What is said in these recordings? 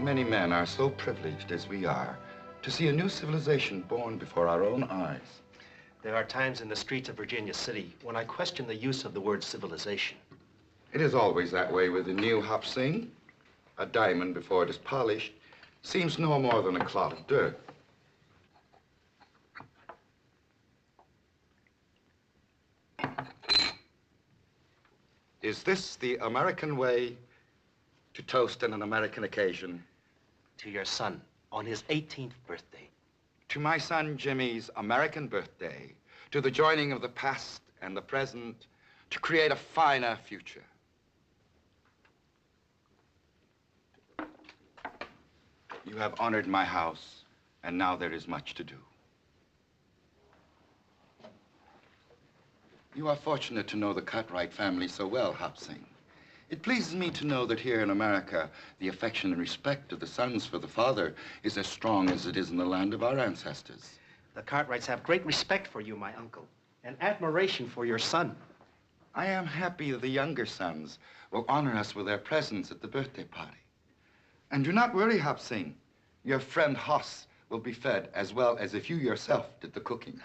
many men are so privileged as we are to see a new civilization born before our own eyes. There are times in the streets of Virginia City when I question the use of the word civilization. It is always that way with the new Hop Sing. A diamond, before it is polished, seems no more than a clod of dirt. Is this the American way to toast on an American occasion? To your son, on his 18th birthday. To my son Jimmy's American birthday, to the joining of the past and the present, to create a finer future. You have honored my house, and now there is much to do. You are fortunate to know the Cartwright family so well, Hop Sing. It pleases me to know that here in America, the affection and respect of the sons for the father is as strong as it is in the land of our ancestors. The Cartwrights have great respect for you, my uncle, and admiration for your son. I am happy that the younger sons will honor us with their presence at the birthday party. And do not worry, Hop Sing. Your friend Hoss will be fed as well as if you yourself did the cooking.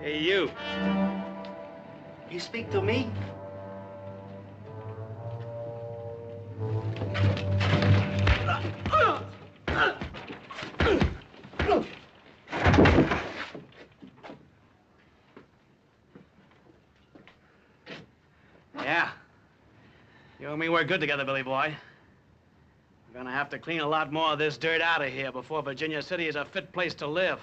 Hey, you. You speak to me? Yeah. You and me work good together, Billy boy. We're gonna have to clean a lot more of this dirt out of here before Virginia City is a fit place to live.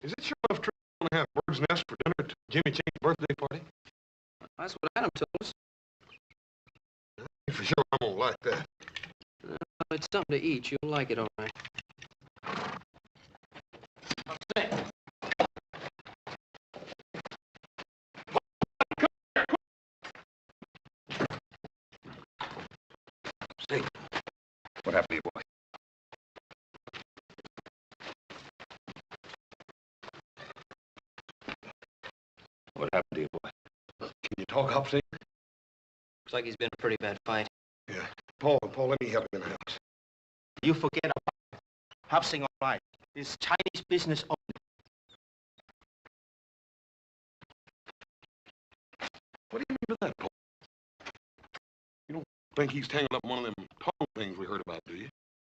Is it sure enough true you want to have bird's nest for dinner at Jimmy Chain's birthday party? That's what Adam told us. For sure I won't like that. It's something to eat. You'll like it, all right. Say, what happened to you, boy? What happened to you, boy? Can you talk, Hop Sing? Looks like he's been a pretty bad fight. Yeah. Paul, let me help him in the house. You forget about Hop Sing, all right. It's Chinese business only. What do you mean by that, Paul? You don't think he's tangled up in one of them tongue things we heard about, do you?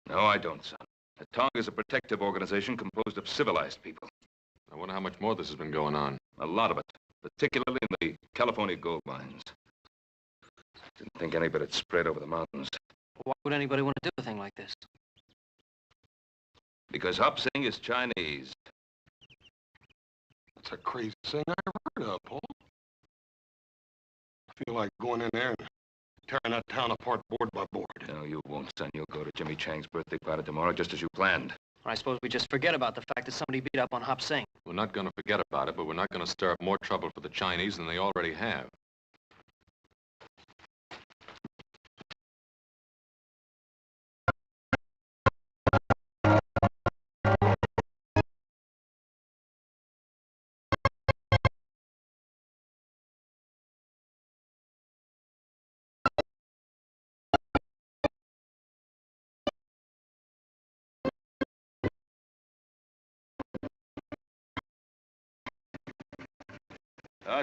No, I don't, son. The Tong is a protective organization composed of civilized people. I wonder how much more this has been going on. A lot of it, particularly in the California gold mines. Didn't think any of it had spread over the mountains. Why would anybody want to do a thing like this? Because Hop Sing is Chinese. That's a crazy thing I ever heard of, Paul. I feel like going in there and tearing that town apart board by board. No, you won't, son. You'll go to Jimmy Chang's birthday party tomorrow just as you planned. I suppose we just forget about the fact that somebody beat up on Hop Sing. We're not going to forget about it, but we're not going to stir up more trouble for the Chinese than they already have.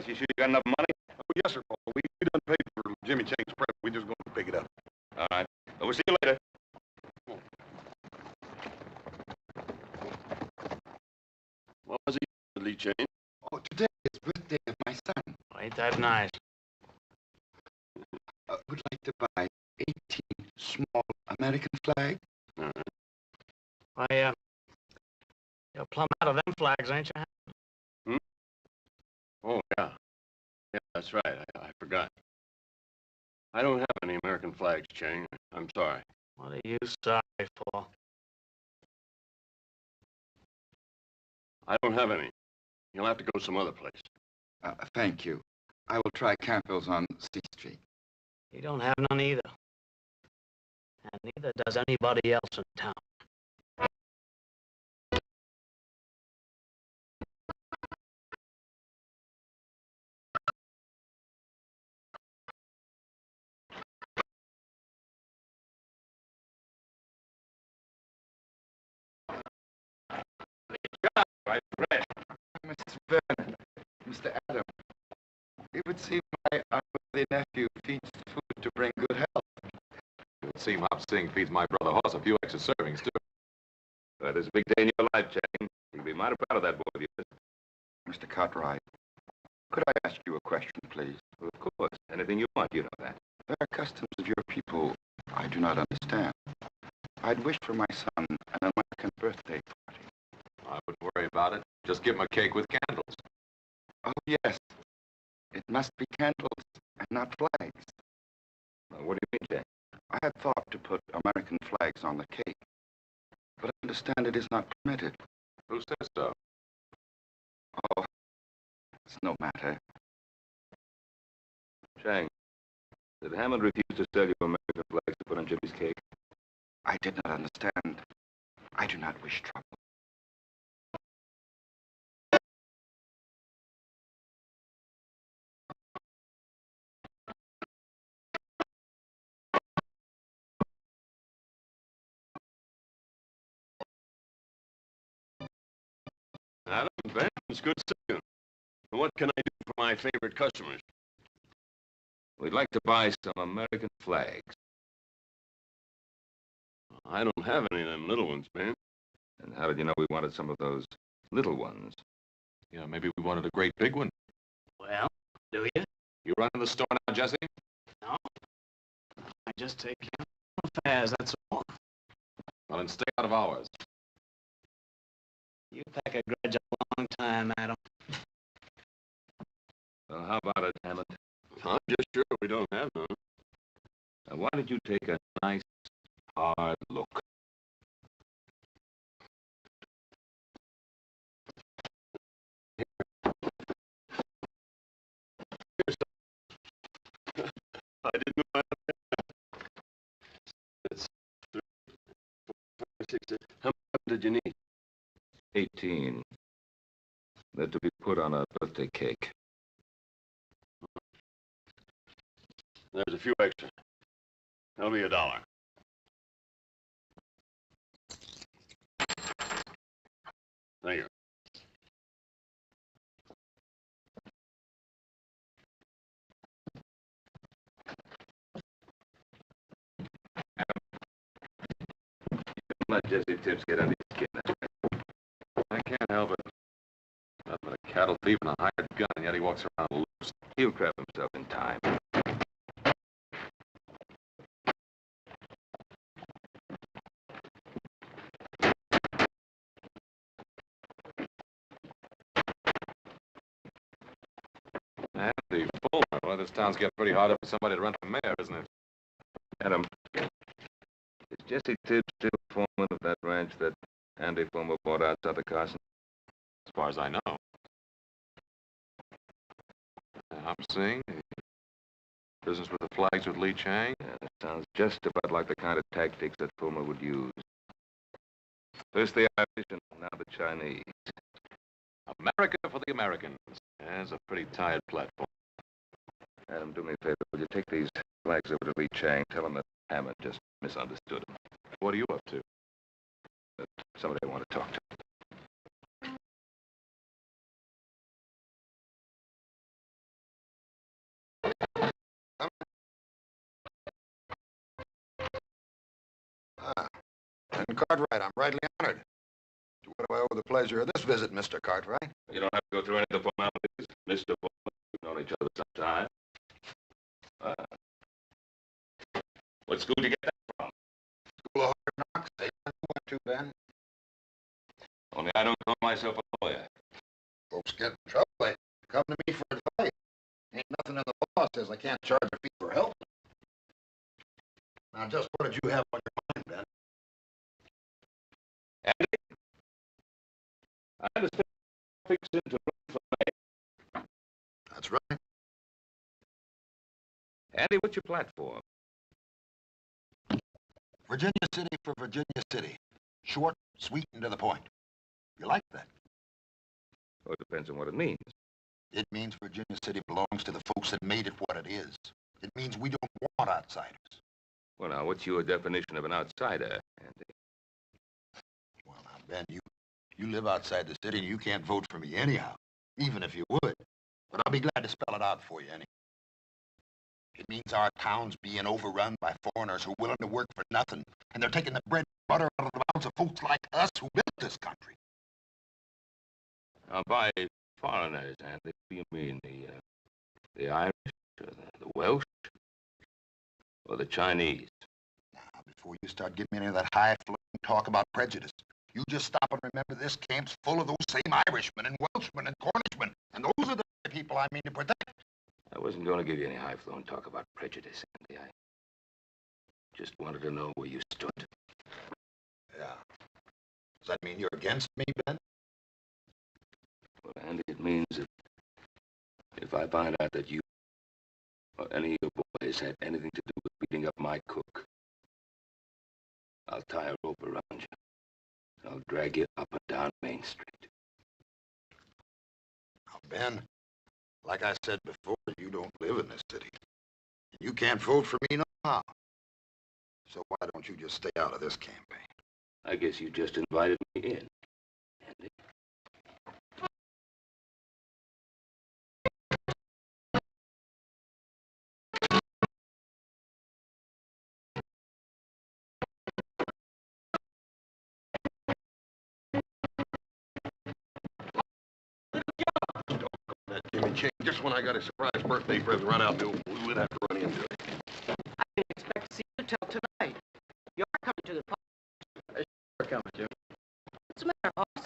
You sure you got enough money? Oh, yes, sir, Paul. We done paid for Jimmy Chang's prep. We just going to pick it up. All right. Well, we'll see you later. What was he, Lee Chang? Oh, today is the birthday of my son. Ain't that nice? Would like to buy 18 small American flags. Your plumb out of them flags, ain't you? Hmm? Oh, yeah. Yeah, that's right. I forgot. I don't have any American flags, Chang. I'm sorry. What are you sorry for? I don't have any. You'll have to go some other place. Thank you. I will try Campbell's on C Street. You don't have none either. And neither does anybody else in town. Right, Red. Mrs. Vernon, Mr. Adam, it would seem my unworthy nephew feeds food to bring good health. It would seem Hop Sing feeds my brother Hoss a few extra servings, too. But it's a big day in your life, Chang. You'll be mighty proud of that boy of yours. Mr. Cartwright, could I ask you a question, please? Well, of course. Anything you want, you know that. There are customs of your people I do not understand. I'd wish for my son an American birthday party. I wouldn't worry about it. Just give him a cake with candles. Oh, yes. It must be candles and not flags. What do you mean, Chang? I had thought to put American flags on the cake, but I understand it is not permitted. Who says so? Oh, it's no matter. Chang, did Hammond refuse to sell you American flags to put on Jimmy's cake? I did not understand. I do not wish trouble. Adam, Ben, it's good to see you. What can I do for my favorite customers? We'd like to buy some American flags. I don't have any of them little ones, Ben. And how did you know we wanted some of those little ones? Yeah, maybe we wanted a great big one. Well, do you? You run in the store now, Jesse? No. I just take care of affairs, that's all. Well, then stay out of ours. You pack a grudge a long time, Adam. Well, how about it, Hammond? I'm just sure we don't have none. Now, why don't you take a nice, hard look? I didn't know I had. It's 3, 4, 6. How much did you need? 18. They're to be put on a birthday cake. There's a few extra. That'll be $1. Thank you. Let Jesse Tibbs get under his skin. I can't help it. Nothing but a cattle thief and a hired gun, and yet he walks around loose. He'll crap himself in time. Andy Fulmer. Well, this town's getting pretty hard up for somebody to run for mayor, isn't it? Adam, is Jesse Tibbs still foreman of that ranch that Andy Fulmer bought outside of Carson? As far as I know. I'm seeing business with the flags with Lee Chang. Yeah, that sounds just about like the kind of tactics that Fulmer would use. First the Irish and now the Chinese. America for the Americans. There's a pretty tired platform. Adam, do me a favor. Will you take these flags over to Lee Chang? Tell him that Hammond just misunderstood him. What are you up to? That somebody I want to talk to. And Cartwright, I'm rightly honored. To what do I owe the pleasure of this visit, Mr. Cartwright? You don't have to go through any of the formalities, Mr. Fulmer. We've known each other some time. What school did you get that from? School of Hard Knocks. They went to, Ben. Only I don't call myself a lawyer. Folks get in trouble. They come to me for advice. Ain't nothing in the law says I can't charge a fee for help. Now, just what did you have on your mind, Ben? Andy? I understand fix into for me. That's right. Andy, what's your platform? Virginia City for Virginia City. Short, sweet, and to the point. You like that? Well, it depends on what it means. It means Virginia City belongs to the folks that made it what it is. It means we don't want outsiders. Well, now, what's your definition of an outsider, Andy? Well, now, Ben, you live outside the city and you can't vote for me anyhow, even if you would. But I'll be glad to spell it out for you anyhow. It means our town's being overrun by foreigners who are willing to work for nothing, and they're taking the bread and butter out of the mouths of folks like us who built this country. Now, by foreigners, Andy, what do you mean? The Irish, or the Welsh, or the Chinese? Now, before you start giving me any of that high-flown talk about prejudice, you just stop and remember this camp's full of those same Irishmen and Welshmen and Cornishmen, and those are the people I mean to protect. I wasn't going to give you any high-flown talk about prejudice, Andy. I just wanted to know where you stood. Yeah. Does that mean you're against me, Ben? Well, Andy, it means that if I find out that you or any of your boys had anything to do with beating up my cook, I'll tie a rope around you. I'll drag you up and down Main Street. Now, Ben, like I said before, you don't live in this city. You can't vote for me no how. So why don't you just stay out of this campaign? I guess you just invited me in, Andy. That Jimmy Chain, just when I got a surprise birthday present right out the we'd have to run into it. I didn't expect to see you till tonight. You are coming to the party. Sure coming, Jim. What's the matter, Hoss?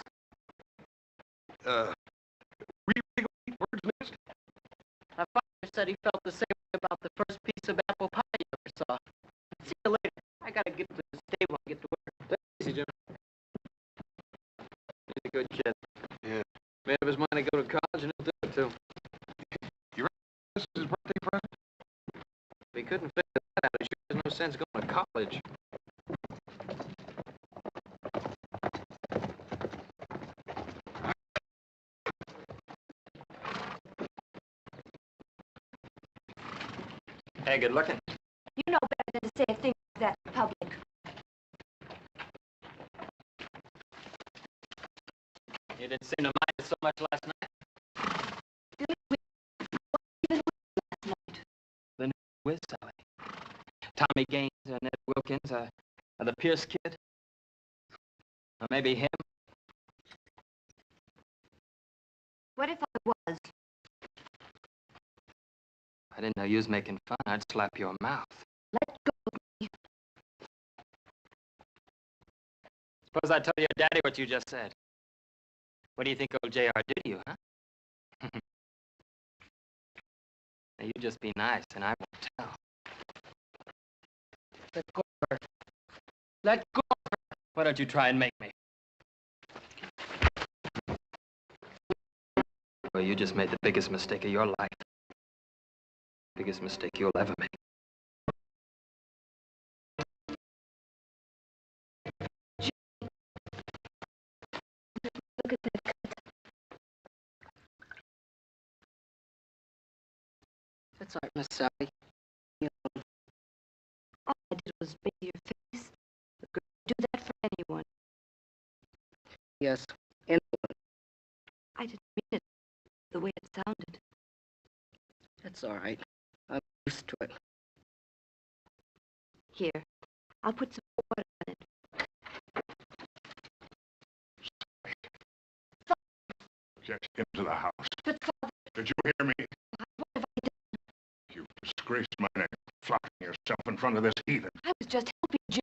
We really gonna eat bird's nest? My father said he felt the same way about the first piece of apple pie he ever saw. See you later. I gotta get to the stable and get to work. Take it easy, Jim. He's a good kid. Yeah. Made up his mind to go to college and he'll do it, too. You reckon this is his birthday present? If he couldn't figure that out, he sure has no sense going to college. Hey, good looking. You know better than to say a thing like that in public. You didn't seem to mind it so much last night. Even last night. The new with Sally. Tommy Gaines, Ned Wilkins, the Pierce kid. Or maybe him. What if I was? I didn't know you was making fun. I'd slap your mouth. Let go of me. Suppose I told your daddy what you just said. What do you think old J.R. did to you, huh? Now, you just be nice, and I won't tell. Let go of her. Let go of her. Why don't you try and make me? Well, you just made the biggest mistake of your life. Biggest mistake you'll ever make. Look at that cut. That's all right, Miss Sally. You know, All I did was bathe your face. A girl would do that for anyone. yes, anyone. I didn't mean it the way it sounded. That's all right. I'm used to it. Here, I'll put some water on it. Just into the house. But Father, Did you hear me? what have I done? You've disgraced my name, flaunting yourself in front of this heathen. I was just helping Jim.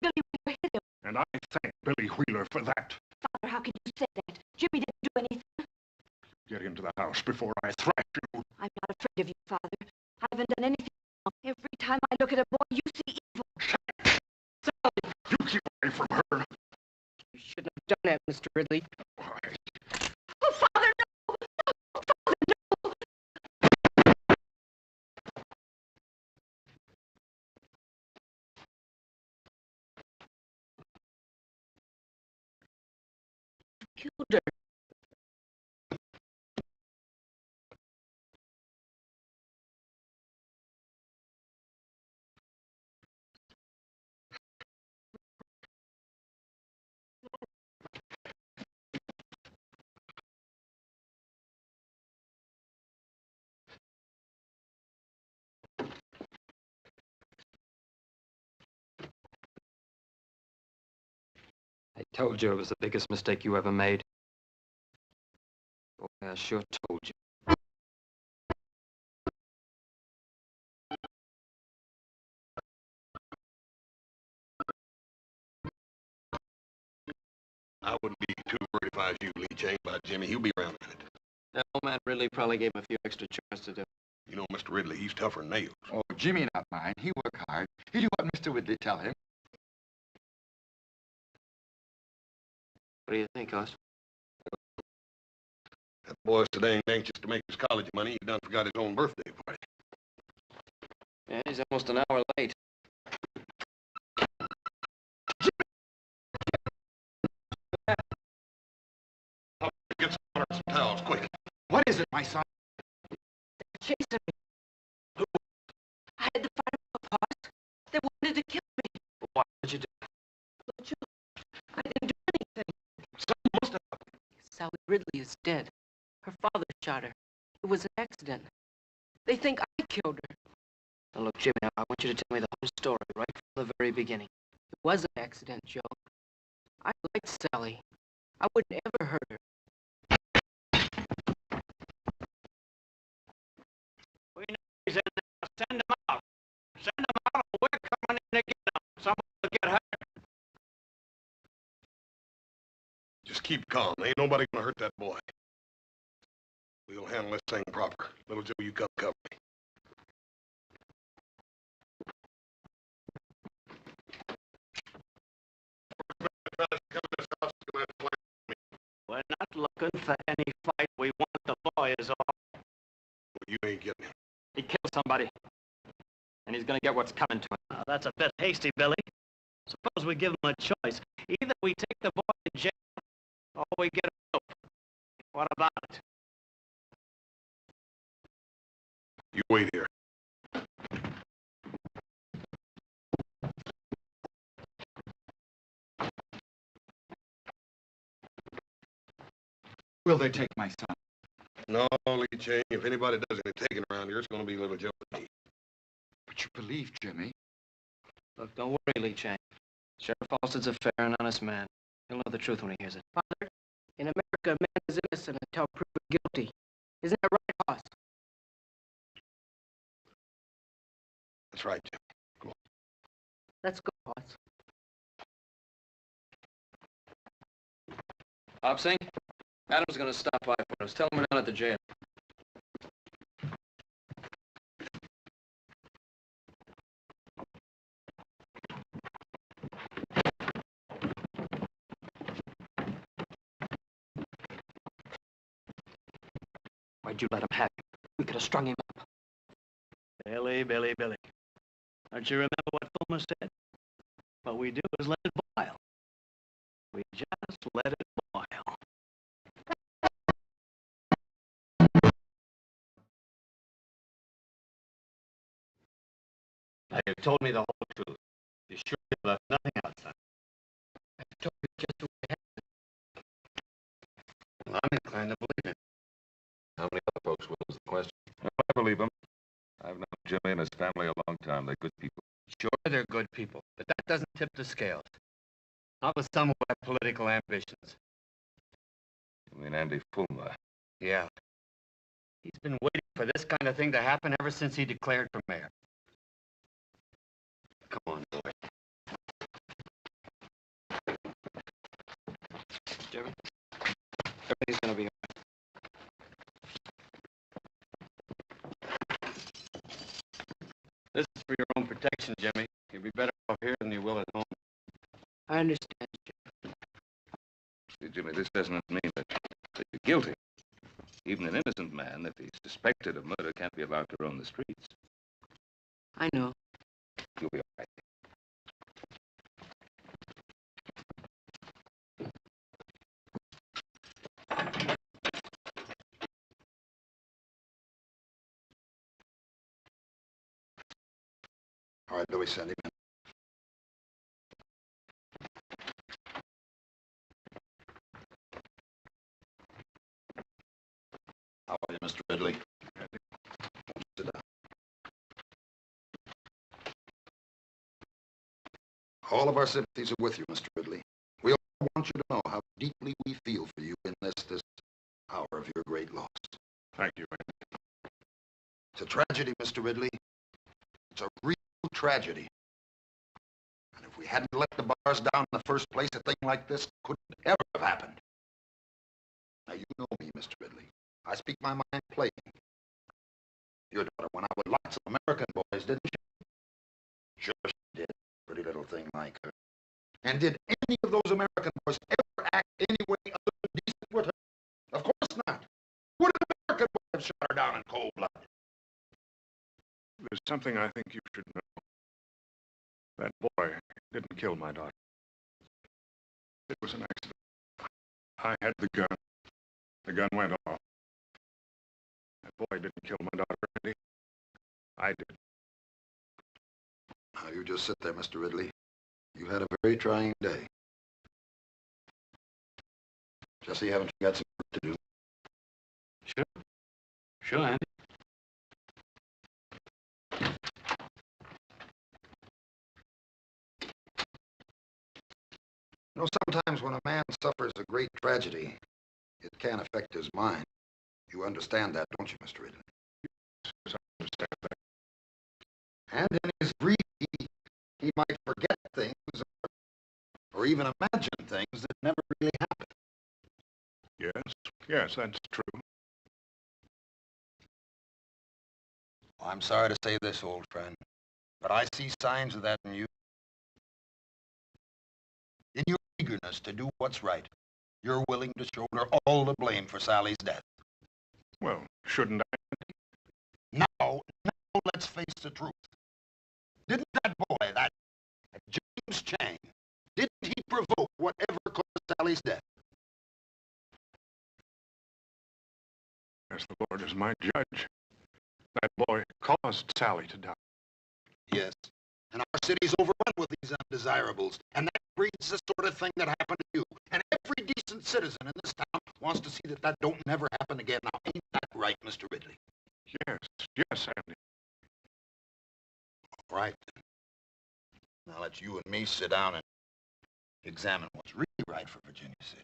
Billy Wheeler hit him. And I thank Billy Wheeler for that. Father, how can say that. Jimmy didn't do anything. Get into the house before I thrash you. I'm not afraid of you, Father. I haven't done anything wrong. Every time I look at a boy, you see evil. Sally! You keep away from her. You shouldn't have done that, Mr. Ridley. Why? Oh, Father, no! No, Father, no! Killed her. I told you it was the biggest mistake you ever made. Boy, I sure told you. I wouldn't be too worried if I was you, Lee Chang, about Jimmy. He'll be around in a minute. That old man Ridley probably gave him a few extra chores to do. You know, Mr. Ridley, he's tougher than nails. Oh, Jimmy not mine. He work hard. He do what Mr. Ridley tell him. What do you think, Hoss? That boy's so dang anxious to make his college money, he done forgot his own birthday party. Yeah, he's almost an hour late. Get some water and some towels, quick. What is it, my son? They're chasing me. Who? I had to fight them off, Hoss. They wanted to kill me. What did you do? Don't you? I didn't do anything. Someone must have. Sally Ridley is dead. Her father shot her. It was an accident. They think I killed her. Now, look, Jimmy, I want you to tell me the whole story, right from the very beginning. It was an accident, Joe. I liked Sally. I wouldn't ever hurt her. We know he's in there. Send him out. Send him out, or we're coming in to get him. Someone will get hurt. Just keep calm. Ain't nobody gonna hurt that boy. We'll handle this thing proper. Little Joe, you come cover me. We're not looking for any fight. We want the boy is all. You ain't getting him. He killed somebody. And he's gonna get what's coming to him. Now, that's a bit hasty, Billy. Suppose we give him a choice. Either we take the boy to jail, or we get a rope. What about it? You wait here. Will they take my son? No, Lee Chang, if anybody does any taking around here, it's gonna be little Joe and me. But you believe Jimmy? Look, don't worry, Lee Chang. Sheriff Halstead's a fair and honest man. He'll know the truth when he hears it. Father, in America, a man is innocent until proven guilty. Isn't that right, Hoss? That's right, Jim. Go on. Let's go, Hoss. Hop Sing, Adam's gonna stop by for us. Tell him we're down at the jail. Why'd you let him have him? We could have strung him up. Billy, Billy, Billy. Don't you remember what Fulmer said? What we do is let it boil. We just let it boil. Now, you told me the whole truth. You sure you left nothing out, son? I told you just what happened. Well, I'm inclined to believe it. How many other folks will is the question? Well, I believe them. I've known Jimmy and his family a long time. They're good people. Sure, they're good people, but that doesn't tip the scales. Not with some who have political ambitions. You mean Andy Fulmer? Yeah. He's been waiting for this kind of thing to happen ever since he declared for mayor. Come on, boy. Jimmy? He's gonna be all right. This is for your own protection, Jimmy. You'll be better off here than you will at home. I understand, Jim. See, Jimmy, this doesn't mean that you're guilty. Even an innocent man, if he's suspected of murder, can't be allowed to roam the streets. I know. You'll be all right. All right, Louis, send him in. How are you, Mr. Ridley? Sit down. All of our sympathies are with you, Mr. Ridley. We all want you to know how deeply we feel for you in this hour of your great loss. Thank you, Andy. It's a tragedy, Mr. Ridley. It's a real tragedy. And if we hadn't let the bars down in the first place, a thing like this couldn't ever have happened. Now, you know me, Mr. Ridley. I speak my mind plain. Your daughter went out with lots of American boys, didn't she? Sure she did. Pretty little thing like her. And did any of those American boys ever act any way other than decent with her? Of course not. Would an American boy have shot her down in cold blood? There's something I think you should know. That boy didn't kill my daughter. It was an accident. I had the gun. The gun went off. That boy didn't kill my daughter, Andy. I did. Now, you just sit there, Mr. Ridley. You had a very trying day. Jesse, haven't you got some work to do? Sure. Sure, Andy. You know, sometimes when a man suffers a great tragedy, it can affect his mind. You understand that, don't you, Mr. Ridley? Yes, I understand that. And in his grief, he might forget things or even imagine things that never really happened. Yes, that's true. I'm sorry to say this, old friend, but I see signs of that in you. In your eagerness to do what's right, you're willing to shoulder all the blame for Sally's death. Well, shouldn't I? Now, let's face the truth. Didn't that boy, that James Chang, didn't he provoke whatever caused Sally's death? As the Lord is my judge, that boy caused Sally to die. Yes. And our city's overrun with these undesirables, and that breeds the sort of thing that happened to you. And every decent citizen in this town wants to see that that don't never happen again. Now, ain't that right, Mr. Ridley? Yes, Andy. All right. Now let's you and me sit down and examine what's really right for Virginia City.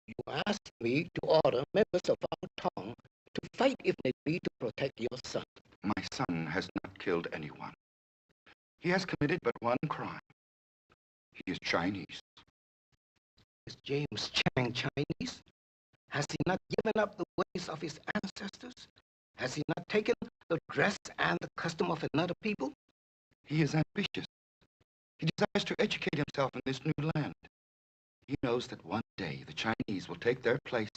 You asked me to order members of our town to fight if need be to protect your son. My son has not killed anyone. He has committed but one crime. He is Chinese. Is James Chang Chinese? Has he not given up the ways of his ancestors? Has he not taken the dress and the custom of another people? He is ambitious. He desires to educate himself in this new land. He knows that one day the Chinese will take their place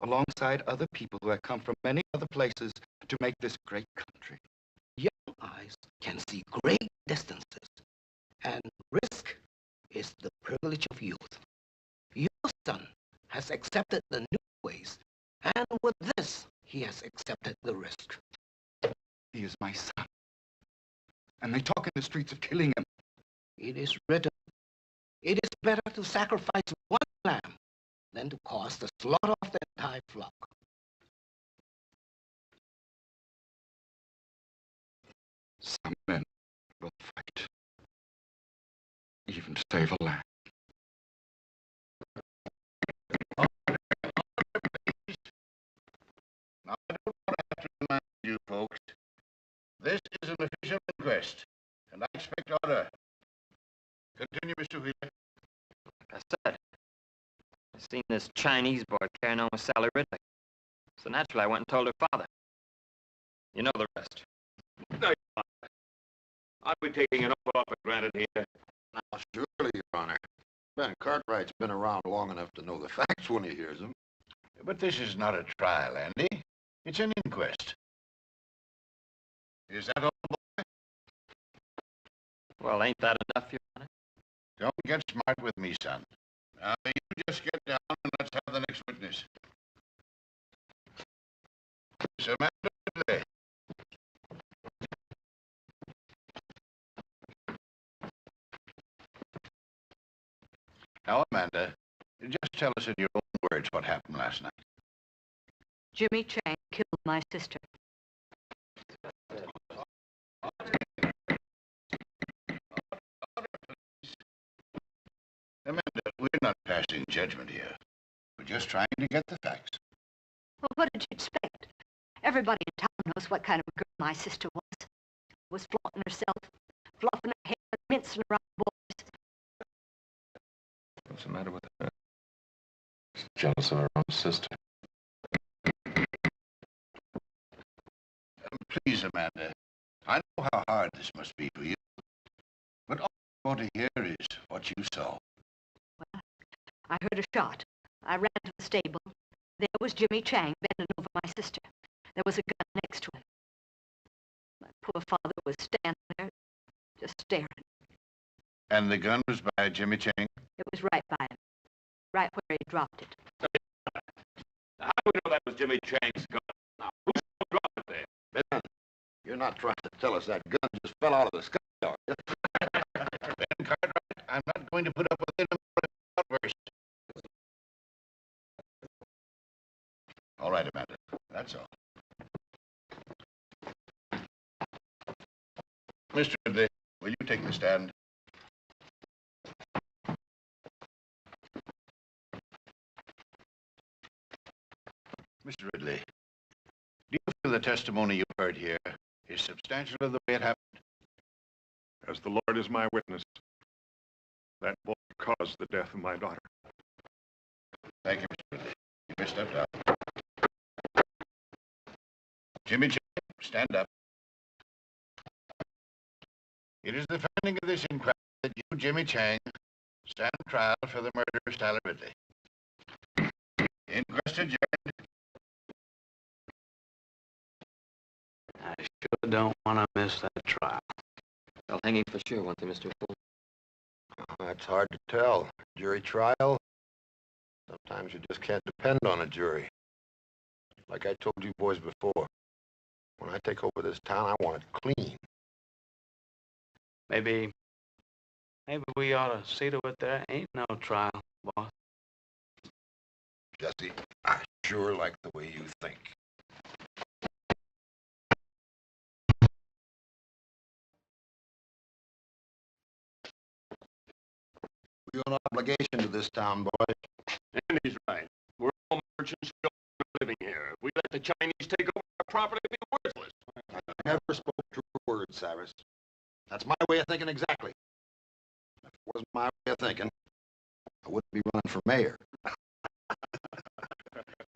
alongside other people who have come from many other places to make this great country. Young eyes can see great distances, and risk is the privilege of youth. Your son has accepted the new ways, and with this, he has accepted the risk. He is my son. And they talk in the streets of killing him. It is written, it is better to sacrifice one lamb than to cause the slaughter of the entire flock. Some men will fight, even to save a lamb. Now, I don't want to have to remind you folks. This is an official inquest, and I expect order. Continue, Mr. Wheeler. Like I said, I've seen this Chinese boy carry carrying on with Sally Ridley. So naturally, I went and told her father. You know the rest. No, Your Honor. Aren't we taking an awful lot for granted here? Now, surely, Your Honor. Ben Cartwright's been around long enough to know the facts when he hears them. But this is not a trial, Andy. It's an inquest. Is that all, boy? Well, ain't that enough, Your Honor? Don't get smart with me, son. Now, you just get down and let's have the next witness. Samantha Ridley. Now, Amanda, just tell us in your own words what happened last night. Jimmy Chang killed my sister. Amanda, we're not passing judgment here. We're just trying to get the facts. Well, what did you expect? Everybody in town knows what kind of a girl my sister was. Was flaunting herself, fluffing her hair, mincing around boys. What's the matter with her? She's jealous of her own sister. Please, Amanda, I know how hard this must be for you. But all I want to hear is what you saw. Well, I heard a shot. I ran to the stable. There was Jimmy Chang bending over my sister. There was a gun next to him. My poor father was standing there, just staring. And the gun was by Jimmy Chang? It was right by him, right where he dropped it. How do we know that was Jimmy Chang's gun? Now, who dropped it there? Ben, you're not trying to tell us that gun just fell out of the sky, are you? Ben Cartwright, I'm not going to put up with it anymore outburst. All right, Amanda, that's all. Mr. Ridley, will you take the stand? Mr. Ridley, do you feel the testimony you've heard here is substantial of the way it happened? As the Lord is my witness, that boy caused the death of my daughter. Thank you, Mr. Ridley. You may step down. Jimmy Chang, stand up. It is the finding of this inquiry that you, Jimmy Chang, stand trial for the murder of Sally Ridley. Inquest adjourned. I sure don't want to miss that trial. Well, hanging for sure, won't they, Mr. Full? That's hard to tell. Jury trial? Sometimes you just can't depend on a jury. Like I told you boys before, when I take over this town, I want it clean. Maybe we ought to see to it there ain't no trial, boss. Jesse, I sure like the way you think. We owe an obligation to this town, boy. And he's right. We're all merchants living here. If we let the Chinese take over our property, it'd be worthless. I never spoke true words, Cyrus. That's my way of thinking exactly. If it wasn't my way of thinking, I wouldn't be running for mayor.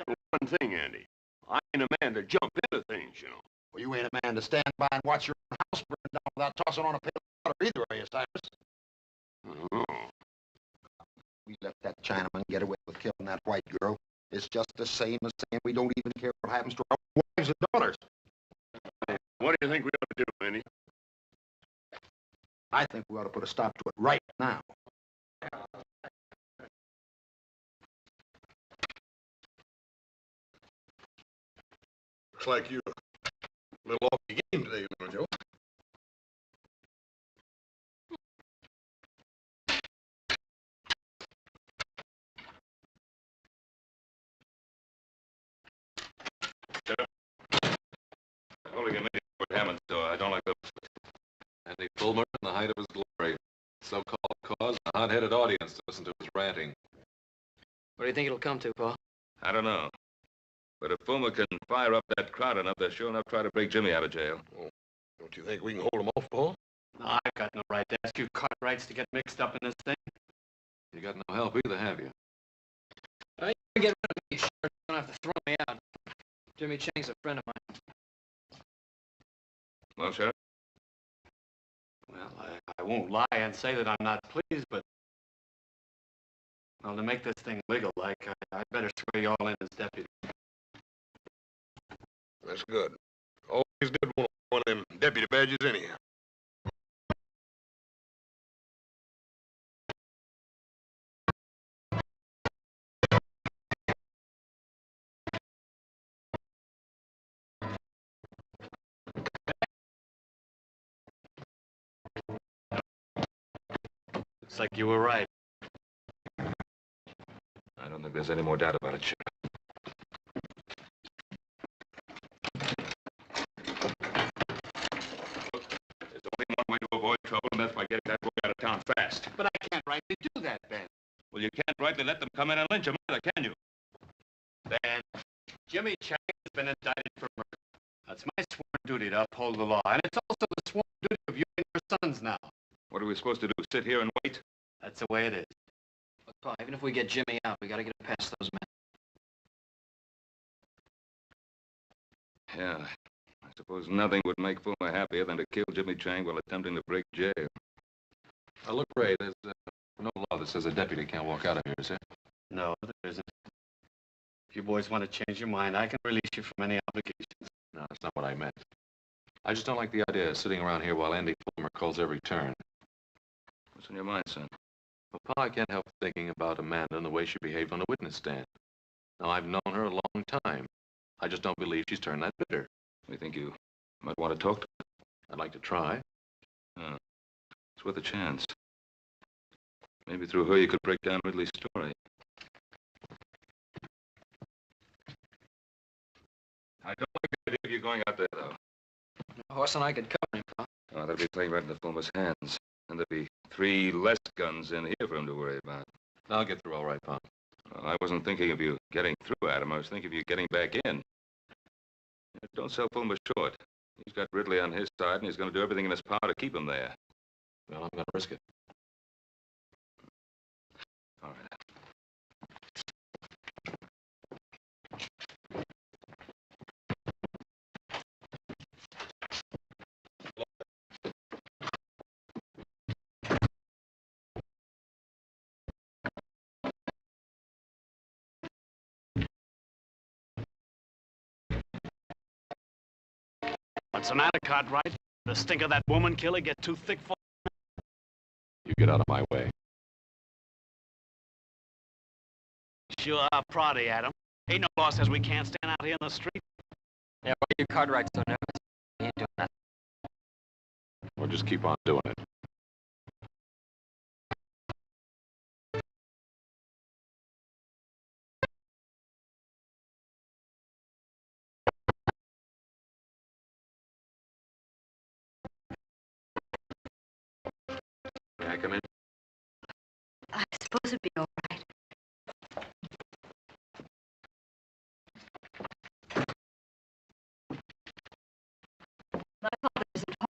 One thing, Andy. I ain't a man to jump into things, you know. Well, you ain't a man to stand by and watch your own house burn down without tossing on a pail of water either, are you, Cyrus? Oh. We let that Chinaman get away with killing that white girl. It's just the same as saying we don't even care what happens to our wives and daughters. What do you think we ought to do, Andy? I think we ought to put a stop to it right now. Looks like you're a little off the game today, little Joe. Holding a meeting for Hammond, so I don't like the... Andy Fulmer in the height of his glory. So-called cause, and a hot-headed audience to listen to his ranting. What do you think it'll come to, Paul? I don't know. But if Fulmer can fire up that crowd enough, they'll sure enough try to break Jimmy out of jail. Oh, don't you think we can hold him off, Paul? No, I've got no right to ask you Cartwrights to get mixed up in this thing. You got no help either, have you? You get rid of me, sure. Jimmy Chang's a friend of mine. Well, Sheriff? Well, I won't lie and say that I'm not pleased, but... Well, to make this thing legal-like, I'd better swear you all in as deputy. That's good. Always did want one of them deputy badges anyhow. Looks like you were right. I don't think there's any more doubt about it, Sheriff. There's only one way to avoid trouble, and that's by getting that boy out of town fast. But I can't rightly do that, Ben. Well, you can't rightly let them come in and lynch him either, can you? Ben, Jimmy Chang has been indicted for murder. That's my sworn duty to uphold the law, and it's also the sworn duty of you and your sons now. What are we supposed to do, sit here and wait? That's the way it is. But, Pa, even if we get Jimmy out, we gotta get him past those men. Yeah. I suppose nothing would make Fulmer happier than to kill Jimmy Chang while attempting to break jail. Now, look, Ray, there's no law that says a deputy can't walk out of here, is there? No, there isn't. If you boys want to change your mind, I can release you from any obligations. No, that's not what I meant. I just don't like the idea of sitting around here while Andy Fulmer calls every turn. What's on your mind, son? Well, Pa, I can't help thinking about Amanda and the way she behaved on the witness stand. Now, I've known her a long time. I just don't believe she's turned that bitter. You think you might want to talk to her? I'd like to try. Oh, it's worth a chance. Maybe through her you could break down Ridley's story. I don't like the idea of you going out there, though. A horse and I could cover him, Pa. Oh, that'll be playing right into Fulmer's hands. And there'll be 3 less guns in here for him to worry about. I'll get through all right, Pa. Well, I wasn't thinking of you getting through, Adam. I was thinking of you getting back in. Don't sell Fulmer short. He's got Ridley on his side, and he's going to do everything in his power to keep him there. Well, I'm going to risk it. All right. What's the matter, Cartwright? The stink of that woman killer get too thick for... You get out of my way. Sure are proddy, Adam. Ain't no law says we can't stand out here in the street. Yeah, why you Cartwright so nervous? He ain't doing nothing. We'll just keep on doing it. May I come in? I suppose it'd be all right. My father isn't home.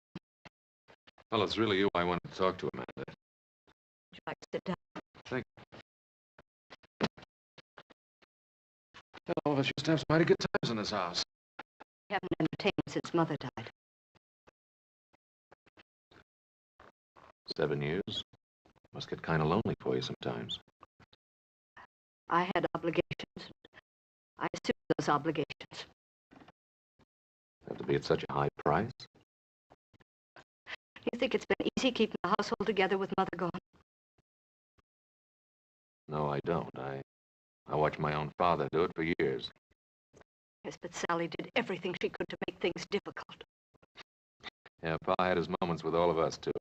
Well, it's really you I wanted to talk to, Amanda. Would you like to sit down? Thank you. All of us used to have some mighty good times in this house. We haven't entertained since Mother died. 7 years. Must get kind of lonely for you sometimes. I had obligations. I assumed those obligations. Have to be at such a high price? You think it's been easy keeping the household together with Mother gone? No, I don't. I watched my own father do it for years. Yes, but Sally did everything she could to make things difficult. Yeah, Pa had his moments with all of us, too.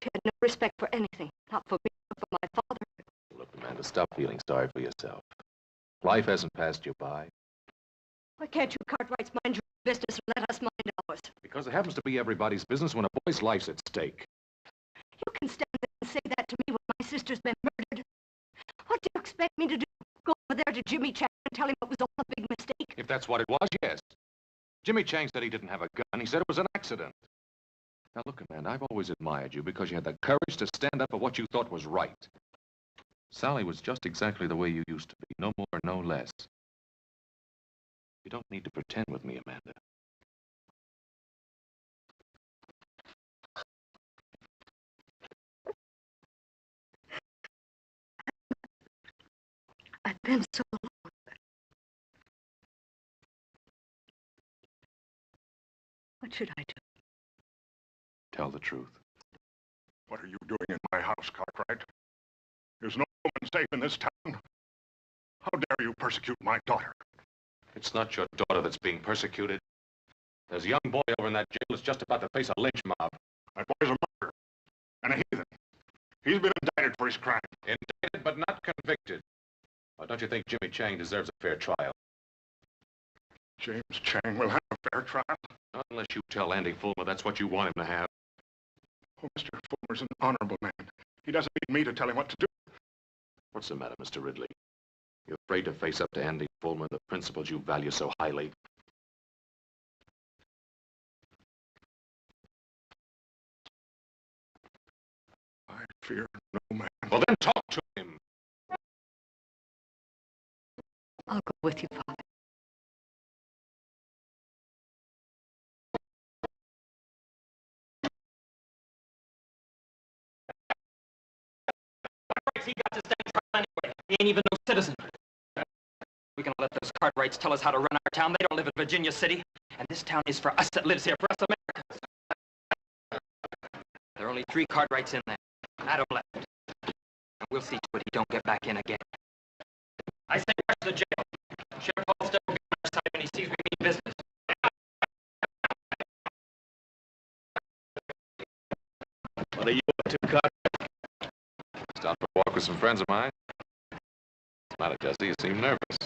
She had no respect for anything. Not for me, but for my father. Look, Amanda, stop feeling sorry for yourself. Life hasn't passed you by. Why can't you Cartwrights mind your business and let us mind ours? Because it happens to be everybody's business when a boy's life's at stake. You can stand there and say that to me when my sister's been murdered. What do you expect me to do? Go over there to Jimmy Chang and tell him it was all a big mistake? If that's what it was, yes. Jimmy Chang said he didn't have a gun. He said it was an accident. Now, look, Amanda, I've always admired you because you had the courage to stand up for what you thought was right. Sally was just exactly the way you used to be, no more, no less. You don't need to pretend with me, Amanda. I've been so alone. What should I do? Tell the truth. What are you doing in my house, Cartwright? There's no woman safe in this town. How dare you persecute my daughter? It's not your daughter that's being persecuted. There's a young boy over in that jail that's just about to face a lynch mob. That boy's a murderer and a heathen. He's been indicted for his crime. Indicted but not convicted. Why, don't you think Jimmy Chang deserves a fair trial? James Chang will have a fair trial. Not unless you tell Andy Fulmer that's what you want him to have. Oh, Mr. Fulmer's an honorable man. He doesn't need me to tell him what to do. What's the matter, Mr. Ridley? You're afraid to face up to Andy Fulmer, the principles you value so highly? I fear no man. Well, then talk to him. I'll go with you, Father. He got to stand trial anyway. He ain't even no citizen. We can let those Cartwrights tell us how to run our town. They don't live in Virginia City. And this town is for us that lives here, for us Americans. There are only 3 Cartwrights in there. Adam left. And we'll see to it he don't get back in again. I say rush the jail. Sheriff Halstead will be on our side when he sees we mean business. What are you up to, Cartwright? Out for a walk with some friends of mine. What's the matter, Jesse? You seem nervous.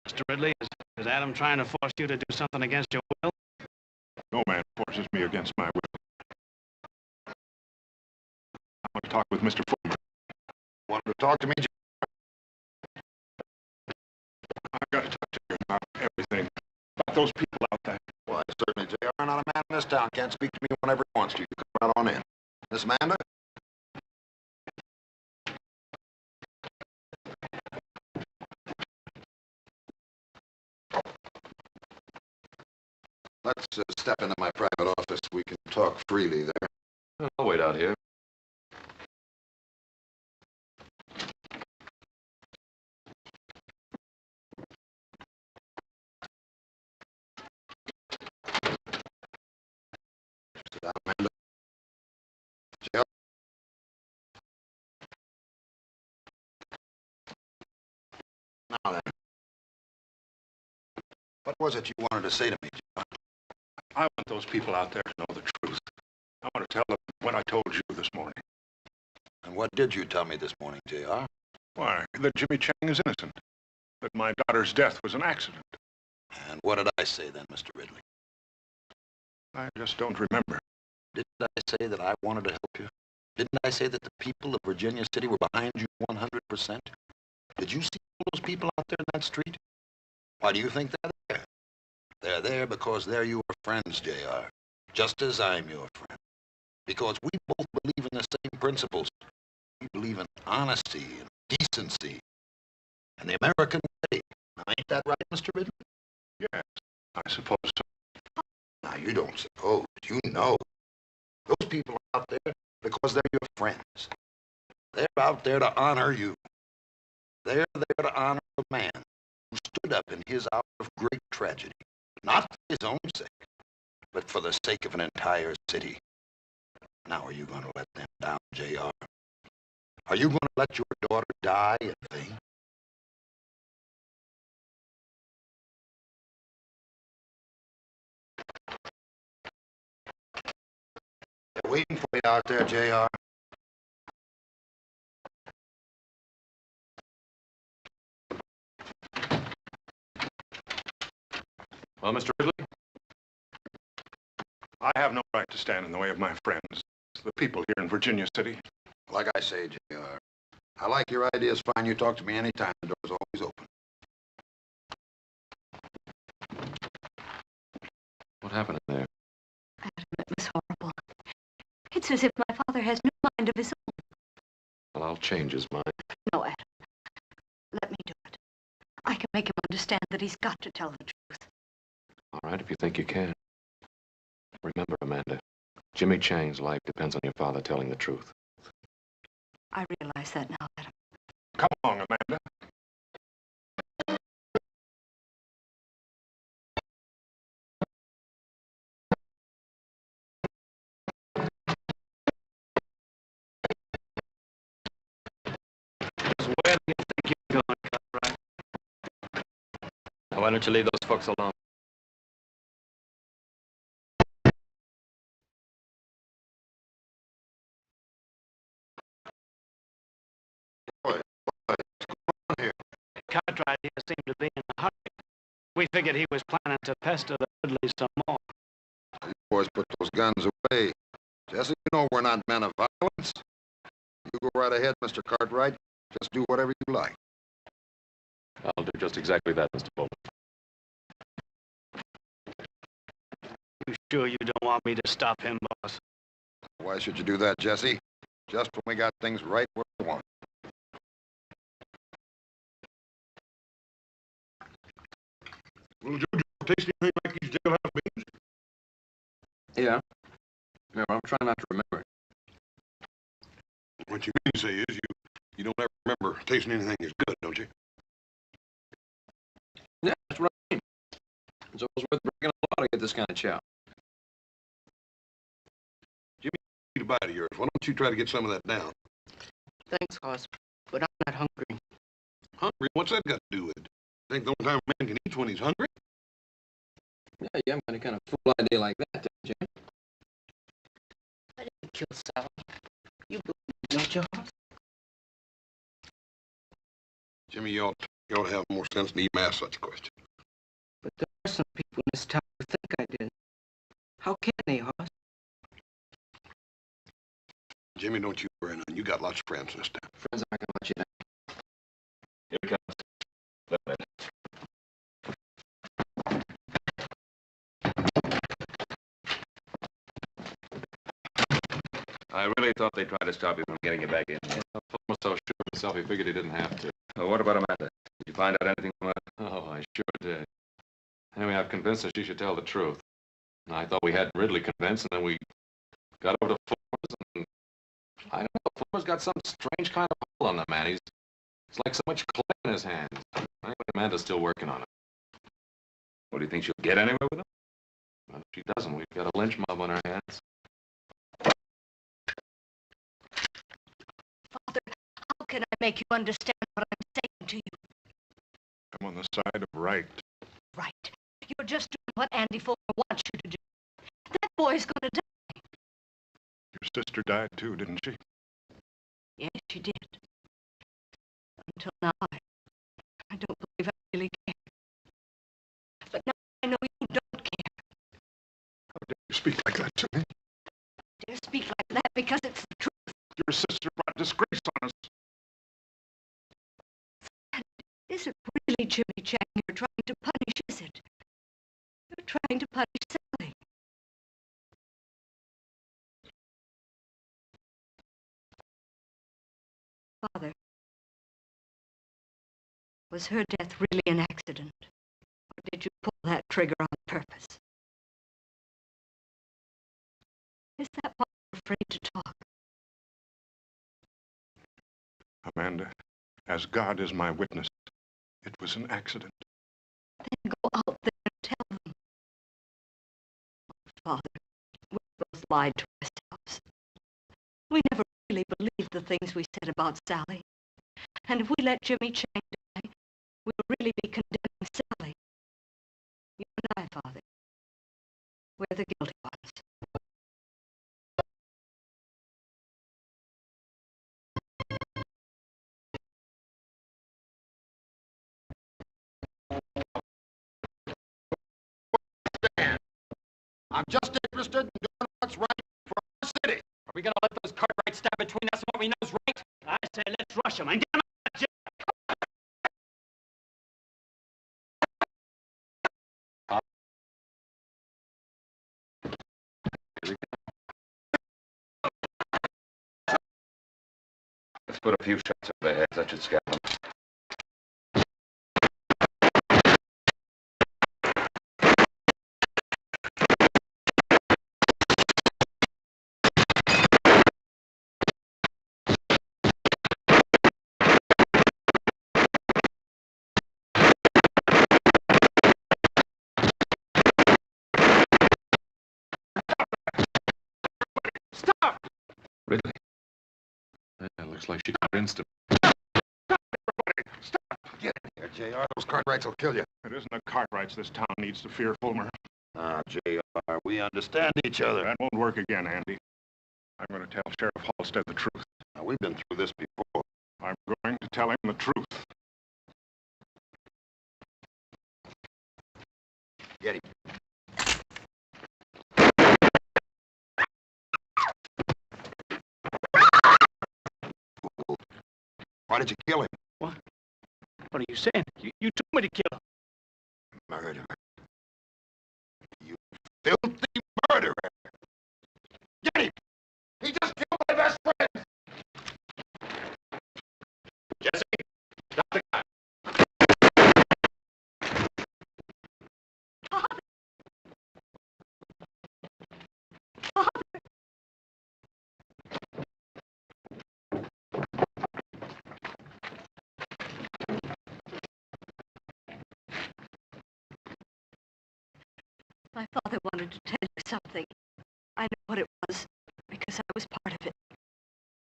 Mr. Ridley, is Adam trying to force you to do something against your will? No man forces me against my will. I want to talk with Mr. Fulmer. Want to talk to me, Jim? I've got to talk to you about everything. About those people out there. Why, certainly, J.R. Not a man in this town can't speak to me whenever he wants to. You come right on in. Miss Amanda? Let's step into my private office. We can talk freely there. I'll wait out here. Sit down, Amanda. Jill? Now then. What was it you wanted to say to me, Jill? I want those people out there to know the truth. I want to tell them what I told you this morning. And what did you tell me this morning, J.R.? Why, that Jimmy Chang is innocent. That my daughter's death was an accident. And what did I say then, Mr. Ridley? I just don't remember. Didn't I say that I wanted to help you? Didn't I say that the people of Virginia City were behind you 100%? Did you see all those people out there in that street? Why do you think they're there? They're there because they're your friends, J.R. Just as I'm your friend. Because we both believe in the same principles. We believe in honesty and decency and the American way. Now, ain't that right, Mr. Ridley? Yes, I suppose so. Now, you don't suppose. You know. Those people are out there because they're your friends. They're out there to honor you. They're there to honor the man who stood up in his hour of great tragedy. Not for his own sake, but for the sake of an entire city. Now, are you going to let them down, J.R.? Are you going to let your daughter die in vain? They're waiting for you out there, J.R. Well, Mr. Ridley? I have no right to stand in the way of my friends, the people here in Virginia City. Like I say, J.R., I like your ideas fine. You talk to me anytime. The door's always open. What happened in there? Adam, it was horrible. It's as if my father has no mind of his own. Well, I'll change his mind. No, Adam. Let me do it. I can make him understand that he's got to tell the truth. All right, if you think you can. Remember, Amanda, Jimmy Chang's life depends on your father telling the truth. I realize that now, Adam. Come along, Amanda. Where do you think you're going, Cartwright? Now, why don't you leave those folks alone? Cartwright here seemed to be in a hurry. We figured he was planning to pester the Ridleys some more. You boys put those guns away. Jesse, you know we're not men of violence. You go right ahead, Mr. Cartwright. Just do whatever you like. I'll do just exactly that, Mr. Bowman. You sure you don't want me to stop him, boss? Why should you do that, Jesse? Just when we got things right where we want. Well, Joe, taste anything like these jailhouse beans? Yeah. No, I'm trying not to remember it. What you mean to say is you don't ever remember tasting anything that's good, don't you? Yeah, that's what I mean. It's always worth breaking a law to get this kind of chow. Jimmy, eat a bite of yours. Why don't you try to get some of that down? Thanks, Hoss, but I'm not hungry. Hungry? What's that got to do with it? Think the only time a man can eat when he's hungry? Yeah, you haven't got any kind of fool idea like that, don't you? I didn't kill Sally. You believe me, don't you, Hoss? Jimmy, you ought to have more sense than even ask such a question. But there are some people in this town who think I did. How can they, Hoss? Jimmy, don't you worry none. You got lots of friends in this town. Friends aren't gonna let you down. Here he comes. Look at it. I really thought they'd try to stop you from getting you back in. Fulmer was so sure of himself he figured he didn't have to. Well, what about Amanda? Did you find out anything from her? Oh, I sure did. Anyway, I've convinced her she should tell the truth. And I thought we had Ridley convinced, and then we got over to Fulmer's, and I don't know, Fulmer's got some strange kind of hold on the man. It's like so much clay in his hands. Anyway, Amanda's still working on it. What, do you think she'll get anywhere with him? Well, if she doesn't, we've got a lynch mob on our hands. Father, how can I make you understand what I'm saying to you? I'm on the side of right. Right. You're just doing what Andy Fulmer wants you to do. That boy's gonna die. Your sister died too, didn't she? Yes, she did. Until now, I don't believe I really care. But now I know you don't care. How dare you speak like that to me? I dare speak like that because it's the truth. Your sister brought disgrace on us. And is it really Jimmy Chang you're trying to punish, is it? You're trying to punish Sally. Father, was her death really an accident? Or did you pull that trigger on purpose? Is that why you're afraid to talk? Amanda, as God is my witness, it was an accident. Then go out there and tell them. Father, we both lied to ourselves. We never really believed the things we said about Sally. And if we let Jimmy Chang die, we'll really be condemning Sally. You and I, Father, we're the guilty ones. I'm just interested in doing what's right for our city. Are we gonna let those Cartwrights stand between us and what we know is right? I say let's rush him and get him out of jail. Let's put a few shots over their heads. That should scare them. Looks like she convinced him. Stop! Get in here, J.R. Those Cartwrights will kill you. It isn't the Cartwrights this town needs to fear, Fulmer. Ah, J.R., we understand each other. That won't work again, Andy. I'm going to tell Sheriff Halstead the truth. Now, we've been through this before. I'm going to tell him the truth. Get him. Why did you kill him? What? What are you saying? You told me to kill him. Murderer. You filthy murderer. Get him! He just killed my best friend! Jesse, stop the gun. My father wanted to tell you something. I know what it was, because I was part of it.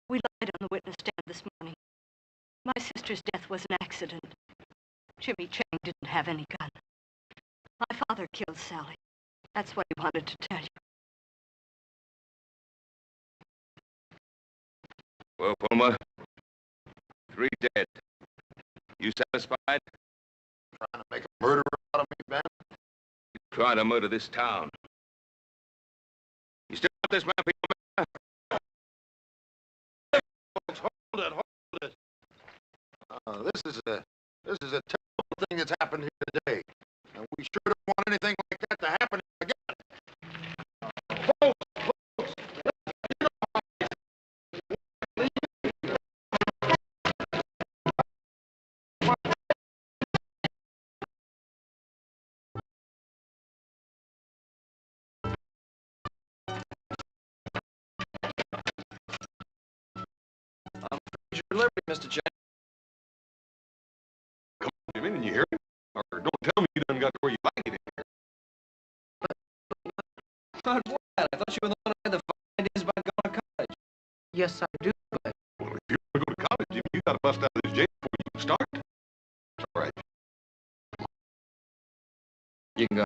We lied on the witness stand this morning. My sister's death was an accident. Jimmy Chang didn't have any gun. My father killed Sally. That's what he wanted to tell you. Well, Fulmer, 3 dead. You satisfied? Trying to make a murderer out of me, Ben? Trying to murder this town. You still got this man for your man? Hold it. This is a terrible thing that's happened here today. And we sure don't want anything like that to happen again. Folks, Your liberty, Mr. Chang. Come on, Jimmy, didn't you hear him? Or don't tell me you done got to where you like it in here. But what? I thought you were the one who had the fine ideas about going to college. Yes, I do, but... Well, if you want to go to college, Jimmy, you got to bust out of this jail before you can start. It's all right. You can go.